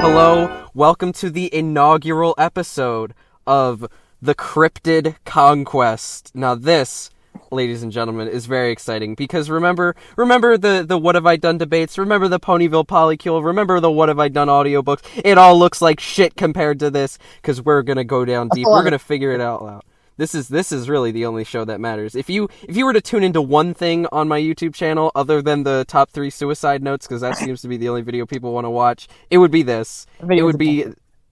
Hello, welcome to the inaugural episode of the Cryptid Conquest. Now this, ladies and gentlemen, is very exciting because remember the What Have I Done debates, remember the Ponyville Polycule, remember the What Have I Done audiobooks. It all looks like shit compared to this because we're going to go down deep. We're going to figure it out loud. This is really the only show that matters. If you were to tune into one thing on my YouTube channel other than the top 3 suicide notes, because that seems to be the only video people want to watch, it would be this. It would be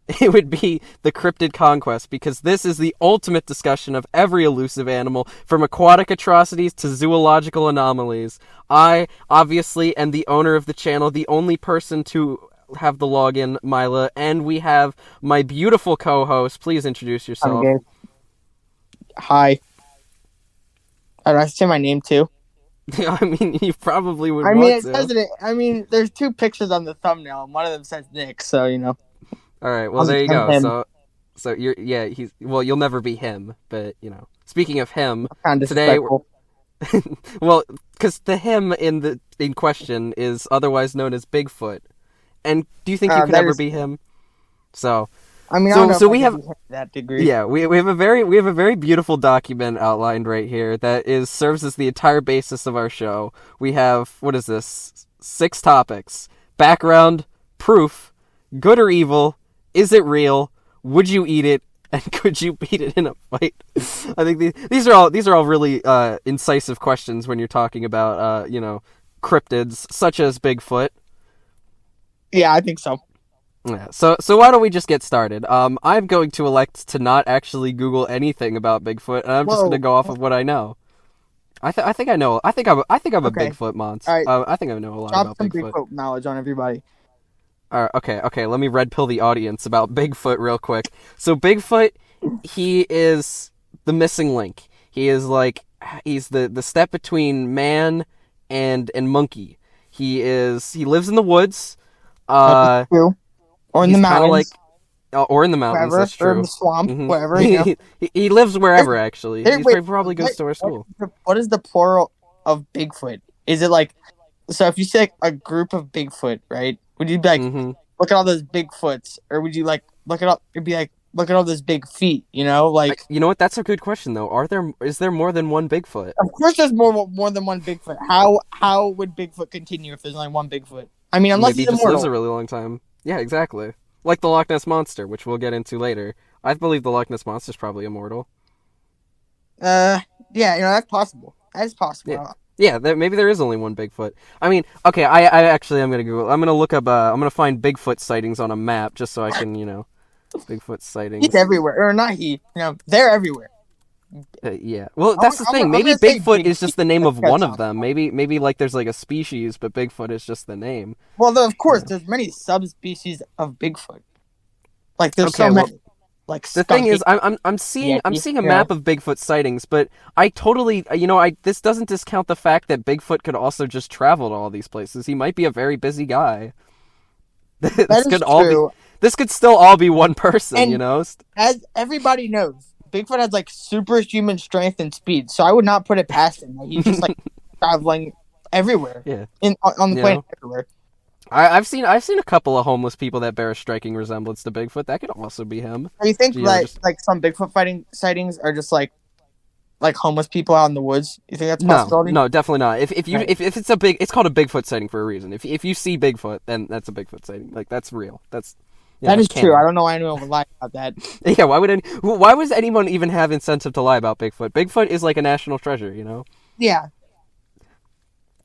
the Cryptid Conquest, because this is the ultimate discussion of every elusive animal, from aquatic atrocities to zoological anomalies. I, obviously, am the owner of the channel, the only person to have the login, Milah, and we have my beautiful co-host. Please introduce yourself. Okay. Hi. I have to say my name too. I mean, you probably would. It says it. There's 2 pictures on the thumbnail, and one of them says Nick. So All right. Well, there you go. Him. So you'll never be him. But speaking of him, kind of today, well, because the him in question is otherwise known as Bigfoot, and do you think you could ever be him? So. I don't know we have that degree. Yeah, we have a very beautiful document outlined right here that serves as the entire basis of our show. We have, what is this? 6 topics: background, proof, good or evil, is it real, would you eat it, and could you beat it in a fight? I think these are all really incisive questions when you're talking about cryptids such as Bigfoot. Yeah, I think so. Yeah, so why don't we just get started? I'm going to elect to not actually Google anything about Bigfoot, and I'm just going to go off of what I know. I think I know. I think I'm a Bigfoot monster. Right. I think I know a lot about Bigfoot. Bigfoot knowledge on everybody. All right, okay. Let me red pill the audience about Bigfoot real quick. So Bigfoot, he is the missing link. He's the step between man and monkey. He lives in the woods. Or in the mountains. Or in the mountains, that's true. Or in the swamp, wherever. He lives wherever, actually. He probably goes to our school. What is the plural of Bigfoot? Is it so if you say a group of Bigfoot, right? Would you be look at all those Bigfoots? Or would you look it up? It'd be look at all those big feet, you know? You know what? That's a good question, though. Is there more than one Bigfoot? Of course there's more than one Bigfoot. How would Bigfoot continue if there's only one Bigfoot? Unless maybe he's he just immortal. lives a really long time. Yeah, exactly. Like the Loch Ness Monster, which we'll get into later. I believe the Loch Ness Monster's probably immortal. Yeah, that's possible. That's possible. Yeah, maybe there is only one Bigfoot. Okay, I actually, I'm gonna Google. I'm gonna look up. I'm gonna find Bigfoot sightings on a map just so I can, Bigfoot sightings. He's everywhere, or not he? They're everywhere. Yeah. Well, that's the thing. Maybe Bigfoot is just the name of one of them. Maybe there's a species, but Bigfoot is just the name. Well, of course, there's many subspecies of Bigfoot. There's so many. The thing is, I'm seeing a map of Bigfoot sightings, but I totally, this doesn't discount the fact that Bigfoot could also just travel to all these places. He might be a very busy guy. This could still all be one person, As everybody knows, Bigfoot has superhuman strength and speed, so I would not put it past him. He's just traveling everywhere. Yeah. On the planet everywhere. I've seen a couple of homeless people that bear a striking resemblance to Bigfoot. That could also be him. Do you think some Bigfoot sightings are just like homeless people out in the woods? You think that's a possibility? No, definitely not. If it's it's called a Bigfoot sighting for a reason. If you see Bigfoot, then that's a Bigfoot sighting. That's real. That is true. I don't know why anyone would lie about that. Yeah, why would anyone even have incentive to lie about Bigfoot? Bigfoot is like a national treasure, Yeah.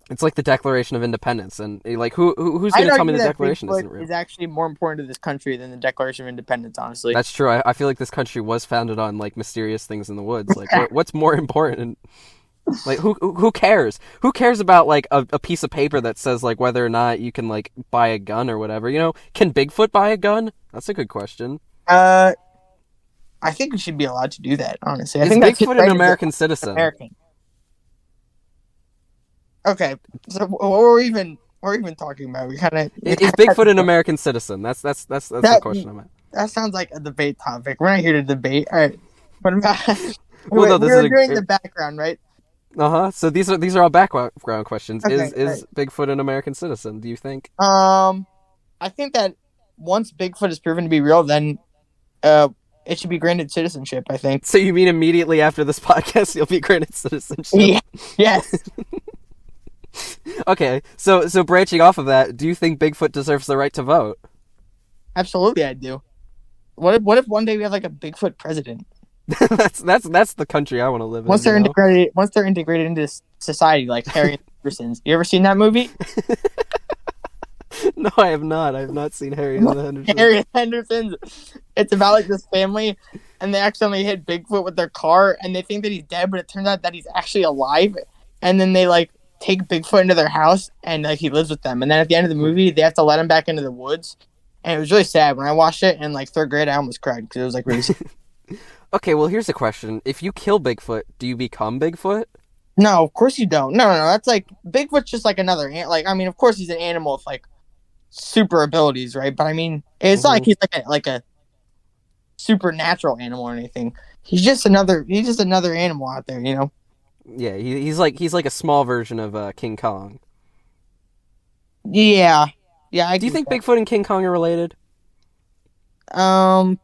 It's like the Declaration of Independence, and who's going to tell me the Declaration isn't real? Is actually more important to this country than the Declaration of Independence, honestly. That's true. I feel like this country was founded on mysterious things in the woods. What's more important? Who cares? Who cares about a piece of paper that says whether or not you can buy a gun or whatever? Can Bigfoot buy a gun? That's a good question. I think we should be allowed to do that. Honestly, I think Bigfoot an American citizen. American. Okay, so what we're even talking about? We kind of is Bigfoot an American citizen? That's the question I'm at. That sounds like a debate topic. We're not here to debate. All right, what about? Well, we're doing the background, right? So these are all background questions. Okay, is Bigfoot an American citizen? Do you think? I think that once Bigfoot is proven to be real, then it should be granted citizenship, I think. So you mean immediately after this podcast you'll be granted citizenship? Yeah. Yes. Okay, so branching off of that, do you think Bigfoot deserves the right to vote? Absolutely, I do. What if one day we have like a Bigfoot president? That's the country I want to live in. Once they're integrated into society, like Harry Henderson's. You ever seen that movie? No, I have not. I have not seen Harry and the Hendersons. Harry Henderson's. It's about like this family, and they accidentally hit Bigfoot with their car, and they think that he's dead, but it turns out that he's actually alive. And then they like take Bigfoot into their house, and like he lives with them. And then at the end of the movie, they have to let him back into the woods. And it was really sad when I watched it in like third grade. I almost cried because it was like really sad. Okay, well here's a question: if you kill Bigfoot, do you become Bigfoot? No, of course you don't. No. That's like Bigfoot's just like another like. I mean, of course he's an animal with like super abilities, right? But I mean, it's not like he's like a supernatural animal or anything. He's just another animal out there, you know. Yeah, he's like a small version of King Kong. Yeah. Do you think Bigfoot and King Kong are related? Well,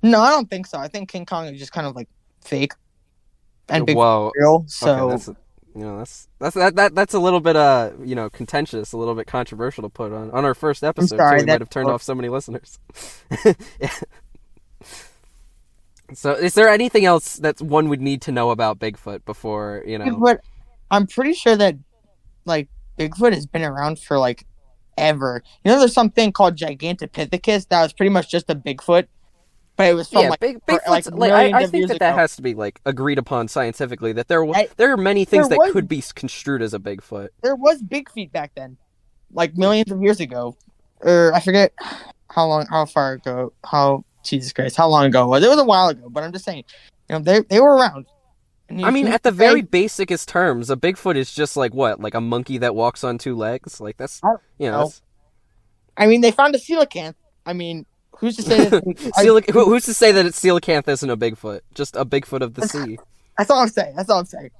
no, I don't think so. I think King Kong is just kind of like fake, and Bigfoot real. So okay, that's a little bit contentious, a little bit controversial to put on our first episode. Sorry, so we might have turned off so many listeners. Yeah. So, is there anything else that one would need to know about Bigfoot before But I'm pretty sure that like Bigfoot has been around for like ever. You know, there's something called Gigantopithecus that was pretty much just a Bigfoot, but it was from Bigfoot's like I think that has to be like agreed upon scientifically that there are many things that could be construed as a Bigfoot. There was Big Feet back then, like millions of years ago, or I forget how far ago, Jesus Christ, how long ago it was. It was a while ago, but I'm just saying, they were around. I mean, at the very basicest terms, a Bigfoot is just like what? Like a monkey that walks on two legs? Like that's, I mean, they found a coelacanth. I mean, who's to say that? Who's to say that it's coelacanth isn't a Bigfoot? Just a Bigfoot of the sea. That's all I'm saying.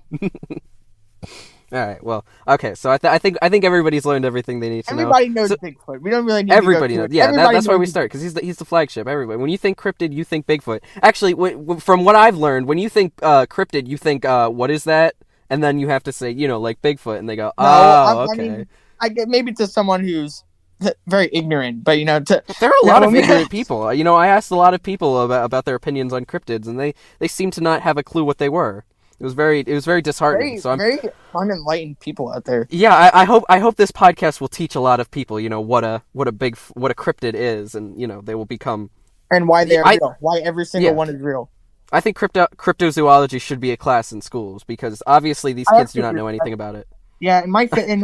All right. Well, okay. So I think everybody's learned everything they need to know. Everybody knows Bigfoot. We don't really need everybody to knows. Yeah, that's why we start because he's the flagship. Everybody. When you think cryptid, you think Bigfoot. Actually, from what I've learned, when you think cryptid, you think what is that? And then you have to say like Bigfoot, and they go, okay. I mean, I get maybe to someone who's very ignorant, but there are a lot of ignorant people. I asked a lot of people about their opinions on cryptids, and they seem to not have a clue what they were. It was very disheartening. Very unenlightened people out there. Yeah, I hope this podcast will teach a lot of people, what a cryptid is, and they will become and why they're real. Why every single one is real. I think cryptozoology should be a class in schools because obviously these kids do not know anything about it. Yeah, it might fit in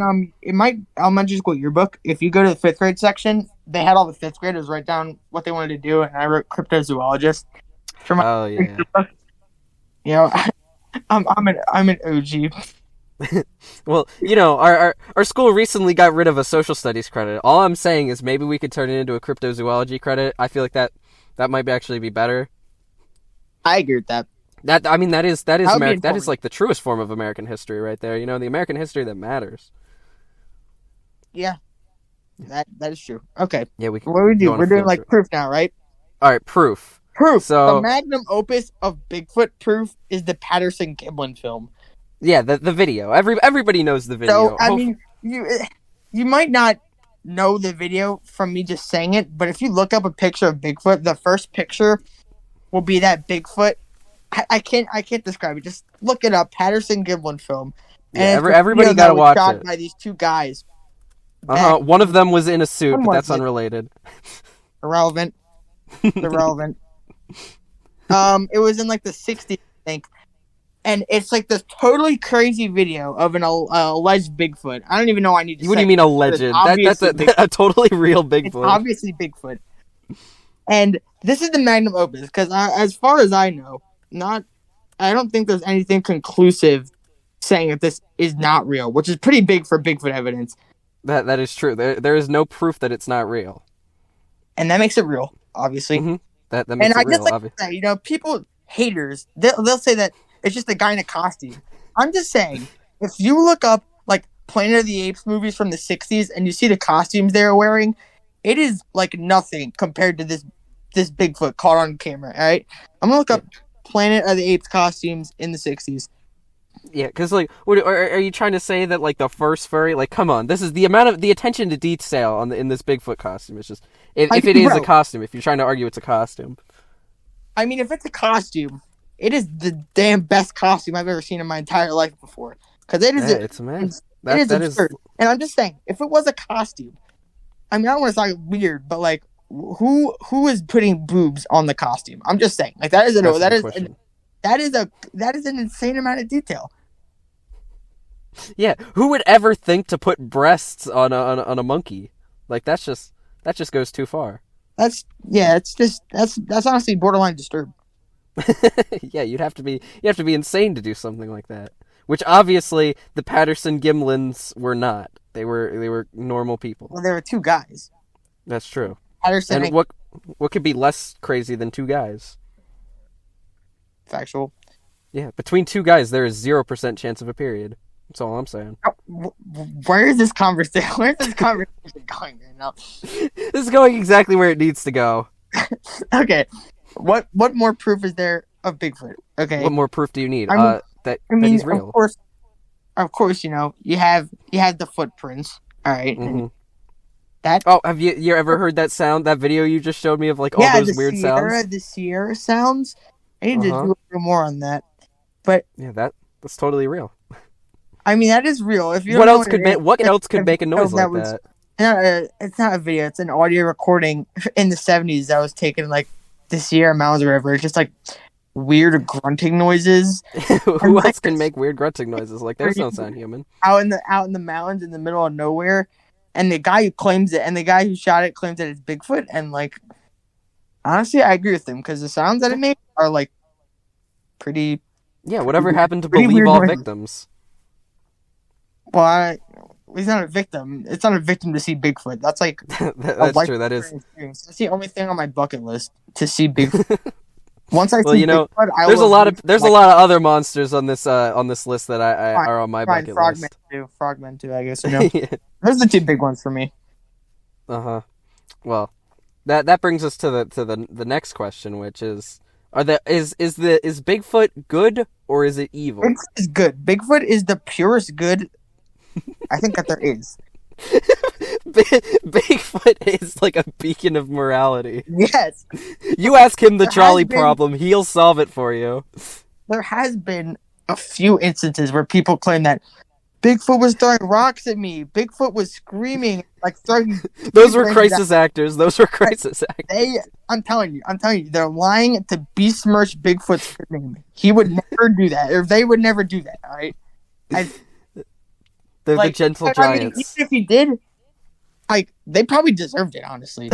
my elementary school yearbook. If you go to the 5th grade section, they had all the 5th graders write down what they wanted to do, and I wrote cryptozoologist for my yearbook. I'm an OG. Well, our school recently got rid of a social studies credit. All I'm saying is maybe we could turn it into a cryptozoology credit. I feel like that might actually be better. I agree with that. That is like the truest form of American history right there. The American history that matters. Yeah. That is true. Okay. Yeah, what do we do? We're doing like proof now, right? All right, proof. So the magnum opus of Bigfoot proof is the Patterson-Gimlin film. Yeah, the video. Everybody knows the video. So I mean, you might not know the video from me just saying it, but if you look up a picture of Bigfoot, the first picture will be that Bigfoot. I can't describe it. Just look it up. Patterson-Gimlin film. And everybody gotta watch shot it. By these two guys. One of them was in a suit, but that's unrelated. Irrelevant. Irrelevant. It was in like the 60s, I think, and it's like this totally crazy video of an alleged Bigfoot. I don't even know. I need to. What do you mean alleged? That's a totally real Bigfoot. It's obviously Bigfoot, and this is the magnum opus because, as far as I know, I don't think there's anything conclusive saying that this is not real, which is pretty big for Bigfoot evidence. That is true. There is no proof that it's not real, and that makes it real, obviously. Mm-hmm. That makes it real, obviously. People haters, they'll say that it's just a guy in a costume. I'm just saying, if you look up like Planet of the Apes movies from the 60s and you see the costumes they were wearing, it is like nothing compared to this Bigfoot caught on camera. All right, I'm gonna look up Planet of the Apes costumes in the 60s. Yeah, because like, what are you trying to say that like the first furry? Like, come on, this is the amount of the attention to detail in this Bigfoot costume. It's just if it is a costume, if you're trying to argue it's a costume. I mean, if it's a costume, it is the damn best costume I've ever seen in my entire life before. Because it is, it's man. It is absurd. And I'm just saying, if it was a costume, I mean, I don't want to sound weird, but like, who is putting boobs on the costume? I'm just saying, like that is an insane amount of detail. Yeah, who would ever think to put breasts on a monkey? Like that just goes too far. That's honestly borderline disturbed. Yeah, you have to be insane to do something like that. Which obviously the Patterson Gimlins were not. They were normal people. Well, there were two guys. That's true. Patterson and what could be less crazy than two guys? Factual. Yeah, between two guys there is 0% chance of a period. That's all I'm saying. Where is this conversation? Where's this conversation going right now? This is going exactly where it needs to go. Okay. What more proof is there of Bigfoot? Okay. What more proof do you need? That he's real. Of course, you have the footprints. All right. Mm-hmm. Have you ever heard that sound? That video you just showed me of like all those weird sounds. The Sierra sounds. I need to do a little more on that. But yeah, that's totally real. I mean, that is real. If you what else could make a noise like that? It's not a video. It's an audio recording in the 70s that was taken like the Sierra Mountains or whatever. It's just like weird grunting noises. Who else can make weird grunting noises? Like those don't sound human. Out in the mountains in the middle of nowhere, and the guy who claims it and the guy who shot it claims that it's Bigfoot. And like, honestly, I agree with him because the sounds that it made are like pretty. Yeah, whatever happened to believe all victims? Well, he's not a victim. It's not a victim to see Bigfoot. That's like that's true. That is. Experience. That's the only thing on my bucket list to see Bigfoot. Once I see Bigfoot, there's a lot of other monsters on this list that I are on my bucket list. Frogmen too, I guess. Yeah. Those are the two big ones for me. Well, that brings us to the next question, which is is Bigfoot good or is it evil? Bigfoot is good. Bigfoot is the purest good I think that there is. Bigfoot is like a beacon of morality. Yes. You ask him the trolley problem, he'll solve it for you. There has been a few instances where people claim that Bigfoot was throwing rocks at me. Bigfoot was screaming, like throwing. Those were crisis actors. I'm telling you, they're lying to besmirch Bigfoot's name. He would never do that, or they would never do that. All right. They're the gentle giants. Even if he did, like, they probably deserved it, honestly.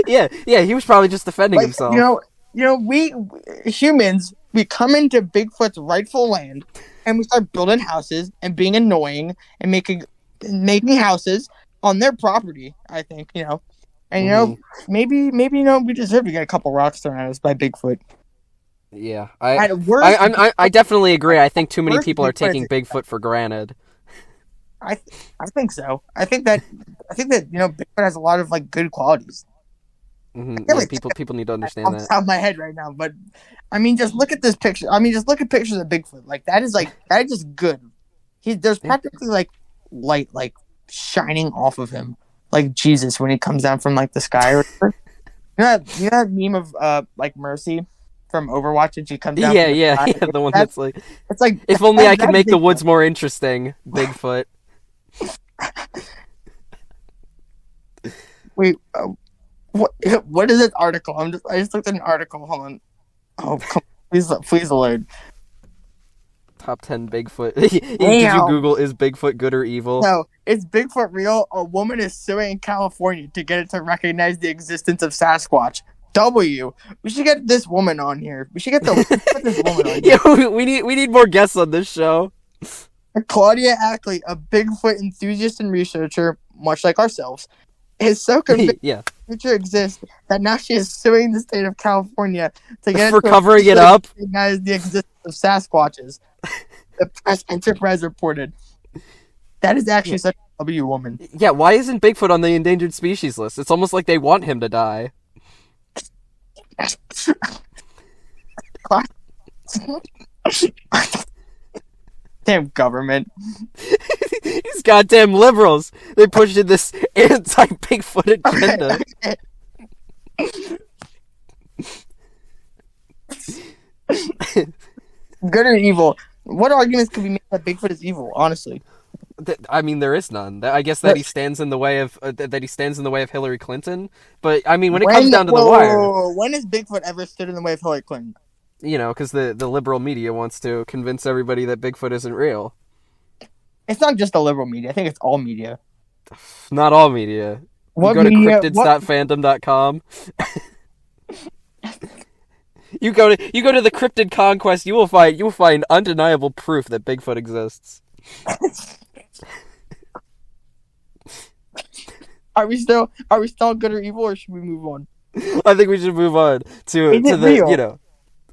yeah, he was probably just defending himself. We humans, we come into Bigfoot's rightful land, and we start building houses and being annoying and making houses on their property. I think and maybe we deserve to get a couple rocks thrown at us by Bigfoot. Yeah, I definitely agree. I think too many people are taking Bigfoot for granted. I think so. I think that Bigfoot has a lot of like good qualities. Mm-hmm. Yeah, people need to understand that. Off the top of my head right now, but I mean, just look at this picture. I mean, just look at pictures of Bigfoot. Like that is just good. There's practically like light like shining off of him, like Jesus when he comes down from like the sky. Or you know that meme of like Mercy from Overwatch and she comes down. Yeah, the one that's like. It's like if only I could make the woods more interesting, Bigfoot. Wait, what is this article? I just looked at an article. Hold on. Oh, come on. Please load. Top 10 Bigfoot. Did you Google is Bigfoot good or evil? No, is Bigfoot real? A woman is suing California to get it to recognize the existence of Sasquatch. We should get this woman on here. We should get this woman on here. Yeah, we need more guests on this show. Claudia Ackley, a Bigfoot enthusiast and researcher, much like ourselves, is so convinced the future exists that now she is suing the state of California to get for covering it up. Recognize the existence of Sasquatches. The Press Enterprise reported. That is actually such a I'll be a woman. Yeah, why isn't Bigfoot on the endangered species list? It's almost like they want him to die. Damn government. These goddamn liberals. They pushed in this anti-Bigfoot agenda. Good or evil? What arguments could be made that Bigfoot is evil? Honestly, I mean, there is none. I guess that he stands in the way of Hillary Clinton. But I mean, when it comes down to the wire, when has Bigfoot ever stood in the way of Hillary Clinton? You know, because the liberal media wants to convince everybody that Bigfoot isn't real. It's not just the liberal media. I think it's all media. Not all media. What you go media, to cryptids.fandom.com. You go to the Cryptid Conquest. You will find undeniable proof that Bigfoot exists. Are we still good or evil, or should we move on? I think we should move on to the real? You know.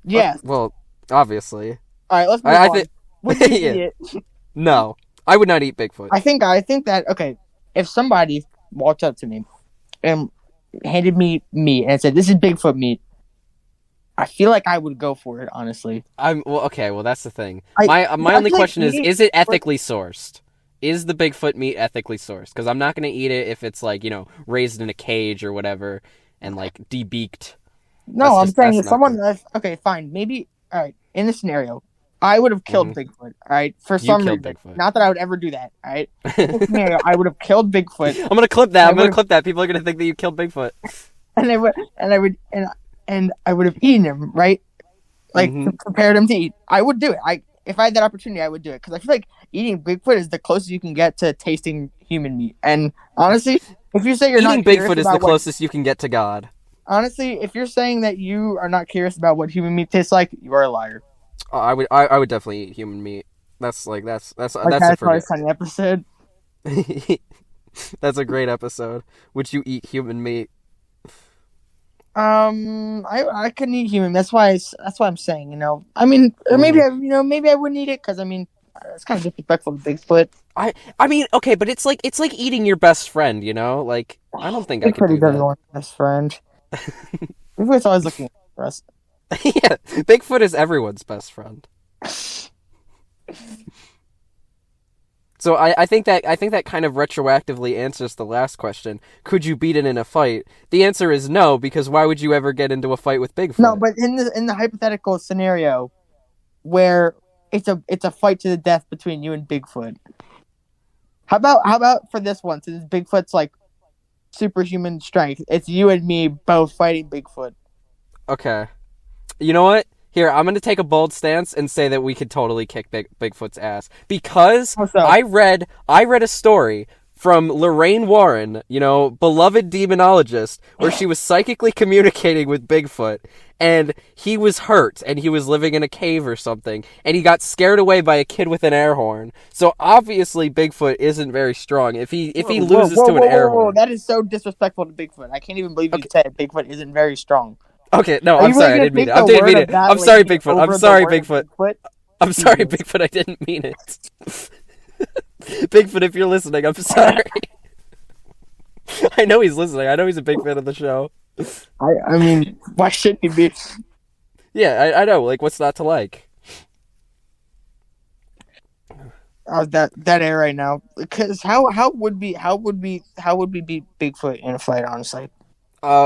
Yes. Well, obviously. All right, let's move on. Would you eat it? No, I would not eat Bigfoot. I think that okay. If somebody walked up to me and handed me meat and said, "This is Bigfoot meat," I feel like I would go for it. Honestly. Well, that's the thing. My only question is it ethically sourced? Is the Bigfoot meat ethically sourced? Because I'm not going to eat it if it's like, you know, raised in a cage or whatever and like debeaked. No, I'm saying if someone okay, fine, maybe all right. In this scenario, I would have killed Bigfoot. All right, for some reason. Bigfoot. Not that I would ever do that. All right, in this scenario, I would have killed Bigfoot. I'm gonna clip that. I'm gonna clip that. People are gonna think that you killed Bigfoot. And I would have eaten him, right? Like prepared him to eat. I would do it. If I had that opportunity, I would do it because I feel like eating Bigfoot is the closest you can get to tasting human meat. And honestly, if you say you're eating not Bigfoot is the closest you can get to God. Honestly, if you're saying that you are not curious about what human meat tastes like, you are a liar. I would definitely eat human meat. That's a funny episode. That's a great episode. Would you eat human meat? I couldn't eat human. That's why I'm saying, you know. I mean, or maybe maybe I wouldn't eat it because I mean, it's kind of disrespectful to Bigfoot. I mean, okay, but it's like eating your best friend, you know. Like I don't think I could do that. Everyone's best friend. Bigfoot's always looking for us. Yeah, Bigfoot is everyone's best friend. So I think that kind of retroactively answers the last question. Could you beat it in a fight? The answer is no, because why would you ever get into a fight with Bigfoot? No, but in the hypothetical scenario where it's a fight to the death between you and Bigfoot. How about for this one, since Bigfoot's like superhuman strength, it's you and me both fighting Bigfoot. Okay. You know what? Here, I'm going to take a bold stance and say that we could totally kick Bigfoot's ass. Because I read a story from Lorraine Warren, you know, beloved demonologist, where she was psychically communicating with Bigfoot, and he was hurt, and he was living in a cave or something, and he got scared away by a kid with an air horn. So obviously Bigfoot isn't very strong. If he loses to an air horn. That is so disrespectful to Bigfoot. I can't even believe you said Bigfoot isn't very strong. Okay, no, I'm sorry, I didn't mean it. I'm sorry, Bigfoot. I'm sorry, Bigfoot. I'm sorry, Bigfoot, I didn't mean it. Bigfoot, if you're listening, I'm sorry. I know he's listening. I know he's a big fan of the show. I mean, why shouldn't he be? Yeah, I know. Like, what's not to like? That air right now. Because how would we beat Bigfoot in a fight? Honestly,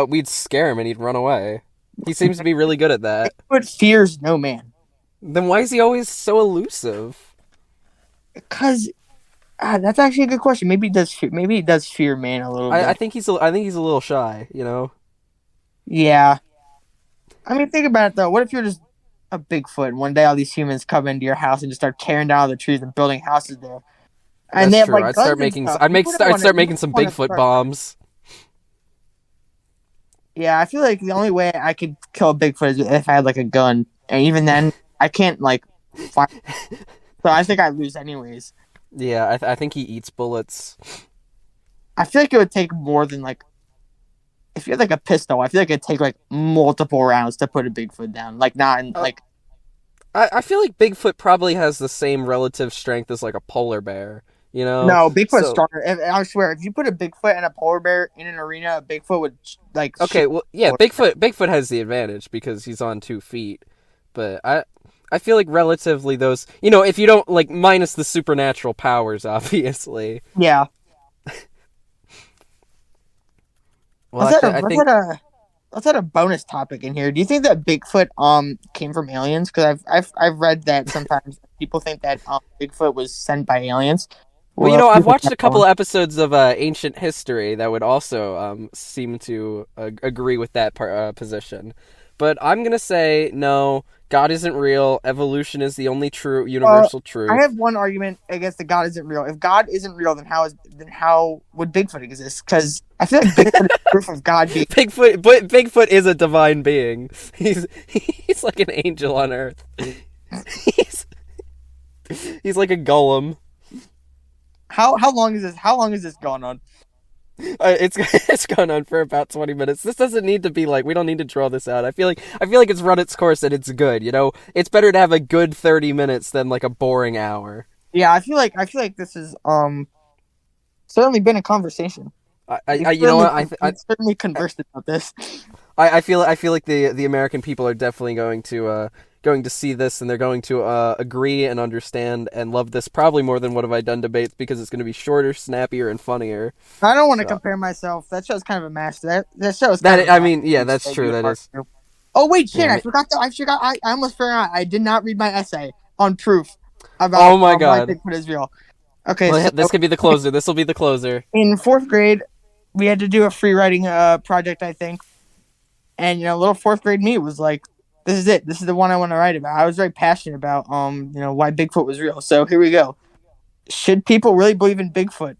we'd scare him and he'd run away. He seems to be really good at that. Bigfoot fears no man. Then why is he always so elusive? Because that's actually a good question. Maybe he does fear man a little bit. I think he's a little shy. You know. Yeah. I mean, think about it though. What if you're just a Bigfoot and one day all these humans come into your house and just start tearing down all the trees and building houses there? And that's true. Like, I'd start making some Bigfoot bombs. Yeah, I feel like the only way I could kill a Bigfoot is if I had like a gun, and even then, I can't like fire. So I think I lose anyways. Yeah, I think he eats bullets. I feel like it would take more than like. If you had like a pistol, I feel like it'd take like multiple rounds to put a Bigfoot down. Like not in, like. I feel like Bigfoot probably has the same relative strength as like a polar bear. you know? No, Bigfoot's So, stronger. I swear, if you put a Bigfoot and a polar bear in an arena, a Bigfoot would like okay, shit. well, yeah, Bigfoot has the advantage because he's on 2 feet. But I feel like relatively those, if you don't like minus the supernatural powers, obviously. Yeah. Well, I think Let's add a bonus topic in here. Do you think that Bigfoot came from aliens? Because I've read that sometimes people think that Bigfoot was sent by aliens. Well, Well, I've watched a couple episodes of ancient history that would also seem to agree with that position. But I'm gonna say no. God isn't real. Evolution is the only true universal I have truth. one argument against the God isn't real. If God isn't real, then how would Bigfoot exist? Because I feel like Bigfoot is proof of God being. Bigfoot is a divine being. He's like an angel on earth. He's he's like a golem. How long is this? How long is this going on? It's gone on for about 20 minutes. This doesn't need to be like, we don't need to draw this out. I feel like it's run its course and it's good. It's better to have a good 30 minutes than like a boring hour. Yeah, I feel like this is certainly been a conversation. You know what? We've certainly conversed about this. I feel like the American people are definitely going to see this, and they're going to agree and understand and love this probably more than What Have I Done debates, because it's going to be shorter, snappier, and funnier. I don't want to So compare myself. That show's kind of a mash. That show's that kind of I mean, yeah, that's true. That is. Oh wait, shit! Yeah, I forgot. I almost forgot. I did not read my essay on proof about oh my why god. Bigfoot is real. Okay, Well, so this could be the closer. This will be the closer. in fourth grade, we had to do a free writing project, I think, and little fourth grade me was like, "This is it. This is the one I want to write about." I was very passionate about why Bigfoot was real. So here we go. Should people really believe in Bigfoot?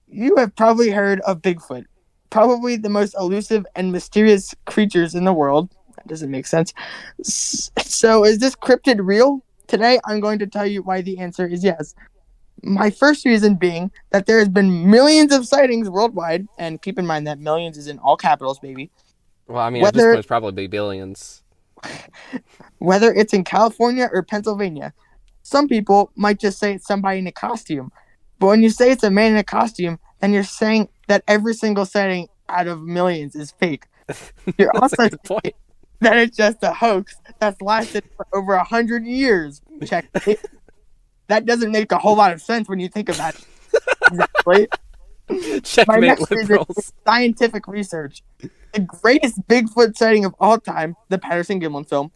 You have probably heard of Bigfoot, probably the most elusive and mysterious creatures in the world. That doesn't make sense. So, is this cryptid real? Today, I'm going to tell you why the answer is yes. My first reason being that there has been millions of sightings worldwide, and keep in mind that millions is in all capitals, baby. Well, I mean, at this point, it's probably billions. Whether it's in California or Pennsylvania. Some people might just say it's somebody in a costume. But when you say it's a man in a costume, then you're saying that every single sighting out of millions is fake. You're That's also a good point. that it's just a hoax that's lasted for over 100 years. Check it. That doesn't make a whole lot of sense when you think about it. Exactly. My Checkmate, next reason liberals. is scientific research. The greatest Bigfoot sighting of all time, the Patterson-Gimlin film,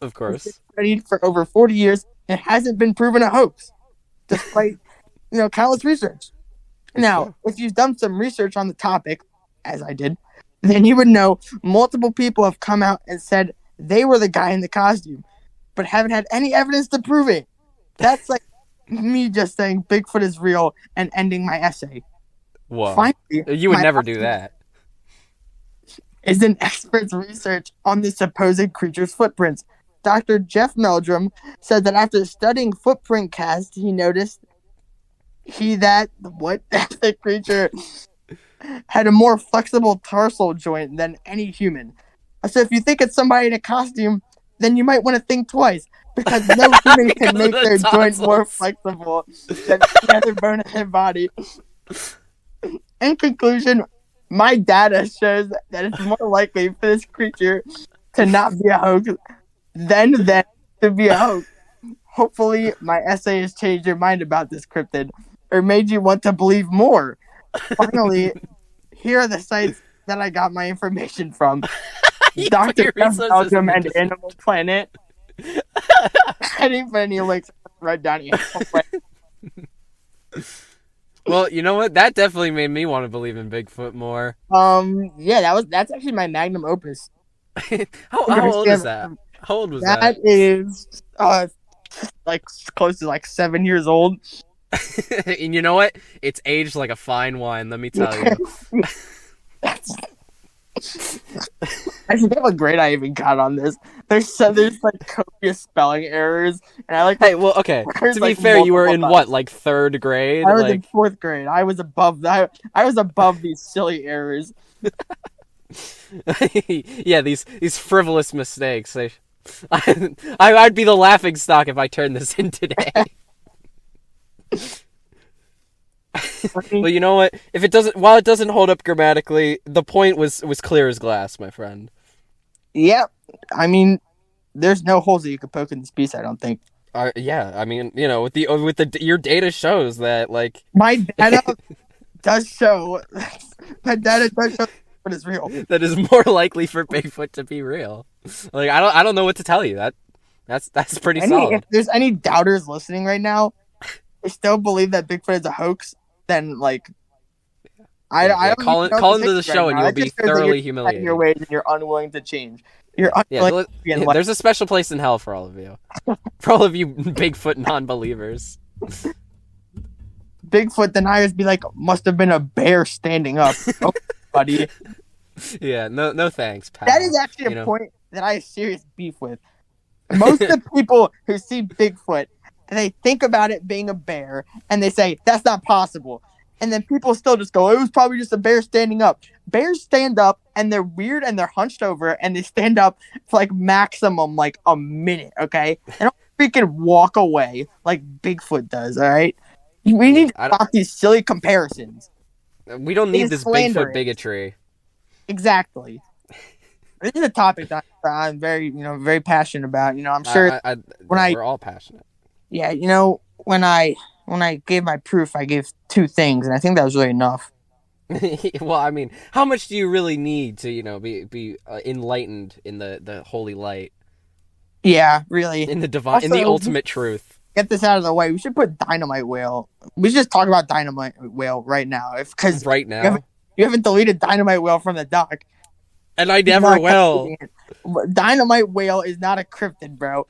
Of has course. been studied for over 40 years and hasn't been proven a hoax, despite countless research. Now, if you've done some research on the topic, as I did, then you would know multiple people have come out and said they were the guy in the costume, but haven't had any evidence to prove it. That's like me just saying Bigfoot is real and ending my essay. Whoa. Finally, You would never do that. Is an expert's research on the supposed creature's footprints. Dr. Jeff Meldrum said that after studying footprint casts, he noticed the creature had a more flexible tarsal joint than any human. So if you think it's somebody in a costume, then you might want to think twice, because no human can make their joint more flexible than any other bone in their body. In conclusion, my data shows that it's more likely for this creature to not be a hoax than to be a hoax. Hopefully, my essay has changed your mind about this cryptid, or made you want to believe more. Finally, here are the sites that I got my information from. Dr. Malcolm and Animal Planet. I didn't put any links right down here. Well, you know what? That definitely made me want to believe in Bigfoot more. Yeah, that's actually my magnum opus. How old is that? How old was that? That is like close to like 7 years old. And you know what? It's aged like a fine wine, let me tell you. I forget what grade I even got on this. There's like copious spelling errors, and I like. Hey, well, okay. To be fair, you were in what, like third grade? I was in fourth grade. I was above that. I was above these silly errors. Yeah, these frivolous mistakes. I'd be the laughing stock if I turned this in today. Well, you know what? If it doesn't, while it doesn't hold up grammatically, the point was clear as glass, my friend. Yeah, I mean, there's no holes that you could poke in this piece. I don't think. Yeah, I mean, with your data shows that like My data does show. My data does show what is real. that is more likely for Bigfoot to be real. Like I don't know what to tell you. That's pretty solid. If there's any doubters listening right now, I still believe that Bigfoot is a hoax. Then like, I don't call into the show and you'll be thoroughly humiliated. Your ways and you're unwilling to change. You're unwilling to be enlightened. There's a special place in hell for all of you. For all of you Bigfoot non-believers. Bigfoot deniers be like, must have been a bear standing up. Oh, buddy. Yeah, no thanks, pal. That is actually a point that I have serious beef with. Most of the people who see Bigfoot, they think about it being a bear, and they say, that's not possible. And then people still just go, it was probably just a bear standing up. Bears stand up, and they're weird, and they're hunched over, and they stand up for, like, maximum, like, a minute, okay? They don't freaking walk away like Bigfoot does, all right? We need to stop these silly comparisons. We don't need this Bigfoot bigotry. Exactly. This is a topic that I'm very, very passionate about. I'm sure we're all passionate. Yeah, when I gave my proof, I gave 2 things, and I think that was really enough. Well, I mean, how much do you really need to, be enlightened in the holy light? Yeah, really. In the divine, in the ultimate truth. Get this out of the way. We should put Dynamite Whale. We should just talk about Dynamite Whale right now, because right now you haven't deleted Dynamite Whale from the doc. And I never will. Dynamite Whale is not a cryptid, bro.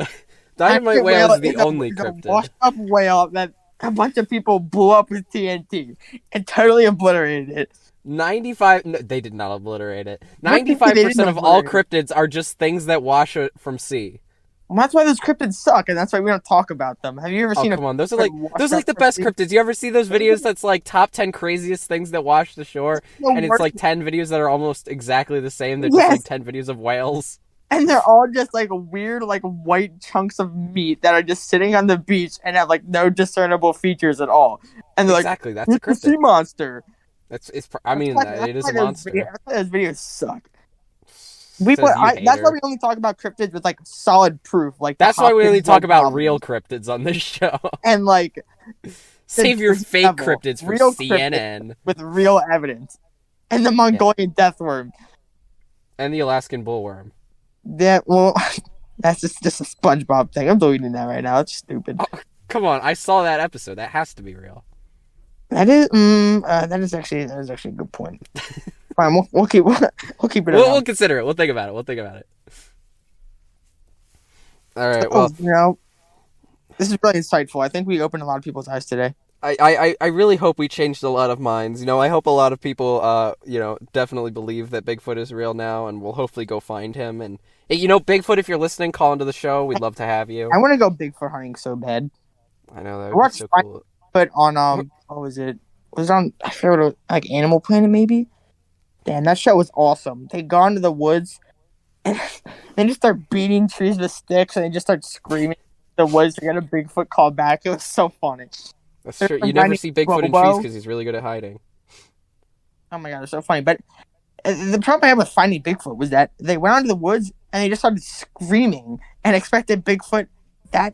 Dynamite Whale is the only cryptid. A washed-up whale that a bunch of people blew up with TNT and totally obliterated it. 95... No, they did not obliterate it. 95% of all cryptids are just things that wash from sea. Well, that's why those cryptids suck, and that's why we don't talk about them. Have you ever seen? Come on, those are like the best cryptids. You ever see those videos that's like top 10 craziest things that wash the shore, and it's like 10 videos that are almost exactly the same. They're just like 10 videos of whales, and they're all just like weird, like white chunks of meat that are just sitting on the beach and have like no discernible features at all. And they're exactly, that's a cryptid. Sea monster. It is a monster. Those videos suck. That's why we only talk about cryptids with like solid proof. Like that's why we only talk about real cryptids on this show. And like, save your fake cryptids for CNN with real evidence. And the Mongolian death worm. And the Alaskan bullworm. That's just a SpongeBob thing. I'm deleting that right now. It's stupid. Oh, come on, I saw that episode. That has to be real. That is actually a good point. Fine, we'll keep it. We'll consider it. We'll think about it. All right. Well, this is really insightful. I think we opened a lot of people's eyes today. I really hope we changed a lot of minds. I hope a lot of people, definitely believe that Bigfoot is real now, and we'll hopefully go find him. And Bigfoot, if you're listening, call into the show. We'd love to have you. I want to go Bigfoot hunting so bad. I know that would be so cool. But on what was it? Was it on? I forget what it was, like Animal Planet maybe. Damn, that show was awesome. They go into the woods and they just start beating trees with sticks and they just start screaming in the woods to get a Bigfoot call back. It was so funny. That's true. You never see Bigfoot in trees because he's really good at hiding. Oh my god, it's so funny. But the problem I had with finding Bigfoot was that they went out into the woods and they just started screaming and expected Bigfoot to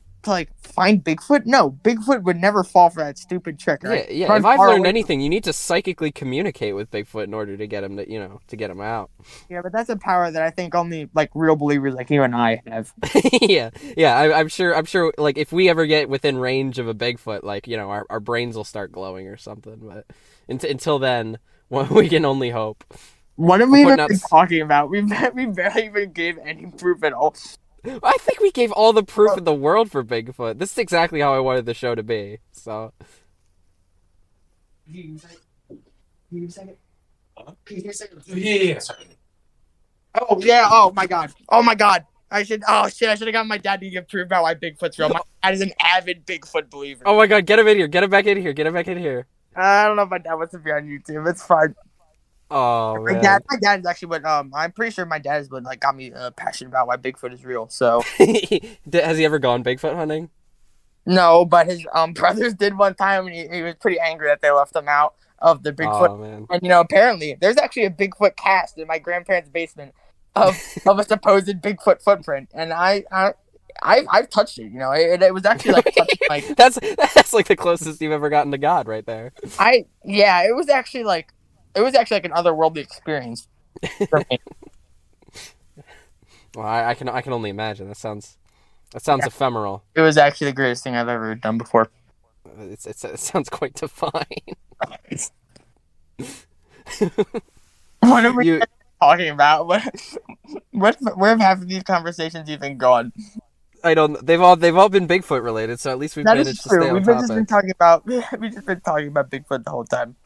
find Bigfoot. No, Bigfoot would never fall for that stupid trick. Right? Yeah. If I've learned anything, you need to psychically communicate with Bigfoot in order to get him to get him out. Yeah, but that's a power that I think only real believers like you and I have. yeah. I'm sure. Like if we ever get within range of a Bigfoot, our brains will start glowing or something. But until then, we can only hope. What have we even been talking about? We barely even gave any proof at all. I think we gave all the proof in the world for Bigfoot. This is exactly how I wanted the show to be. So. Can you second? Yeah. Oh yeah! Oh my god! I should have gotten my dad to give proof about why Bigfoot's real. My dad is an avid Bigfoot believer. Oh my god! Get him in here! Get him back in here! I don't know if my dad wants to be on YouTube. It's fine. Oh man. My dad is actually what I'm pretty sure my dad is what got me passionate about why Bigfoot is real. So has he ever gone Bigfoot hunting? No, but his brothers did one time, and he was pretty angry that they left him out of the Bigfoot. Oh man. And apparently there's actually a Bigfoot cast in my grandparents' basement of a supposed Bigfoot footprint, and I've touched it. It was actually like touching, like That's like the closest you've ever gotten to God, right there. it was actually like an otherworldly experience for me. Well, I can only imagine. That sounds Yeah, you. it was actually the greatest thing I've ever done before. It sounds quite divine. What are we You talking about? Where have half of these conversations even gone? I don't. They've all been Bigfoot related, so at least we've That is managed to true. stay on Just been topic. talking about we've just been talking about Bigfoot the whole time.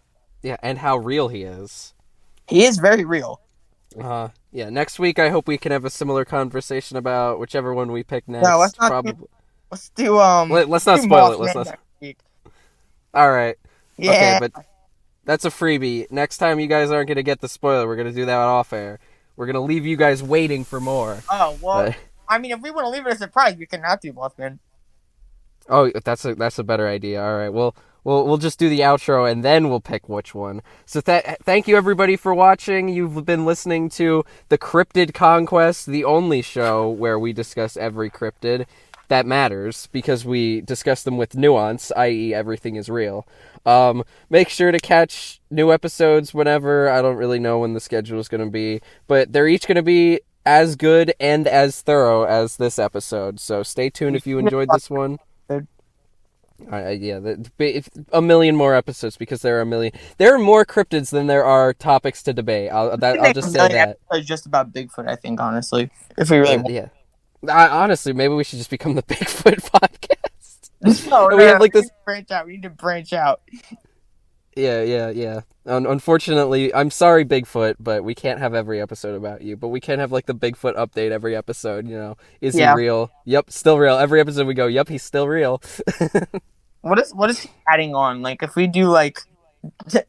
Yeah, and how real he is. He is very real. Yeah. Next week, I hope we can have a similar conversation about whichever one we pick next. No, let's not. Probably. Let's do Let's not do spoil it. Mothman Let's not. next week. All right. Okay, Yeah. but that's a freebie. Next time, you guys aren't gonna get the spoiler. We're gonna do that off air. We're gonna leave you guys waiting for more. Oh well. But, I mean, if we want to leave it a surprise, we can not do Mothman. oh, that's a better idea. All right. We'll just do the outro and then we'll pick which one. So thank you everybody for watching. You've been listening to the Cryptid Conquest, the only show where we discuss every cryptid that matters because we discuss them with nuance, i.e. everything is real. Make sure to catch new episodes whenever. I don't really know when the schedule is going to be, but they're each going to be as good and as thorough as this episode. So stay tuned if you enjoyed this one. Yeah, a million more episodes because there are a million. There are more cryptids than there are topics to debate. I'll just say that. It's just about Bigfoot, I think, honestly. If we really want. Yeah. Honestly, maybe we should just become the Bigfoot podcast. No, we have like this. Branch out. We need to branch out. Yeah. Unfortunately, I'm sorry, Bigfoot, but we can't have every episode about you. But we can have like the Bigfoot update every episode. Is he real? Yep, still real. Every episode we go, yep, he's still real. What is he adding on? Like, if we do let's just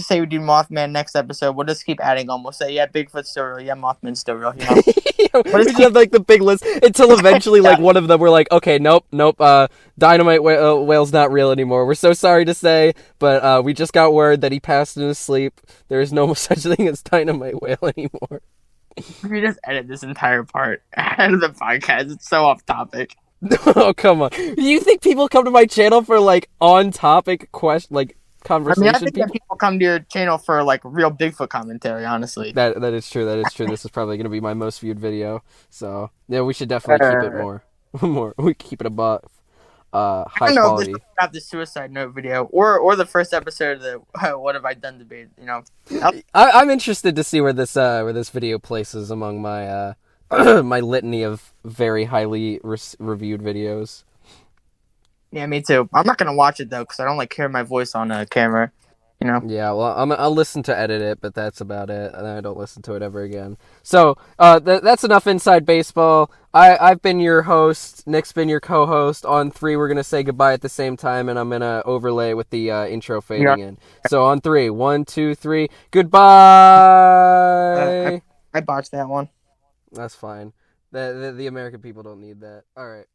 say we do Mothman next episode, we'll just keep adding on. We'll say, yeah, Bigfoot's still real. Yeah, Mothman's still real. We should have like the big list until eventually like one of them we're like, okay, nope, dynamite whale's not real anymore. We're so sorry to say, but we just got word that he passed in his sleep. There is no such thing as dynamite whale anymore. We just edit this entire part out of the podcast. It's so off topic. Oh, come on. Do you think people come to my channel for like on topic conversation? I think that people come to your channel for like real Bigfoot commentary, honestly. That is true. This is probably going to be my most viewed video. So yeah, we should definitely keep it more. We keep it above high I don't know quality. if this is about the suicide note video or the first episode of the what have I done debate. I'm interested to see where this video places among my my litany of very highly reviewed videos. Yeah, me too. I'm not gonna watch it though because I don't like hearing my voice on a camera. Yeah, well, I'll listen to edit it, but that's about it, and I don't listen to it ever again. So, that's enough inside baseball. I've been your host. Nick's been your co-host. On 3, we're gonna say goodbye at the same time, and I'm gonna overlay with the intro fading in. So on 3, 1, 2, 3, goodbye. I botched that one. That's fine. The American people don't need that. All right,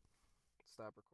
stop recording.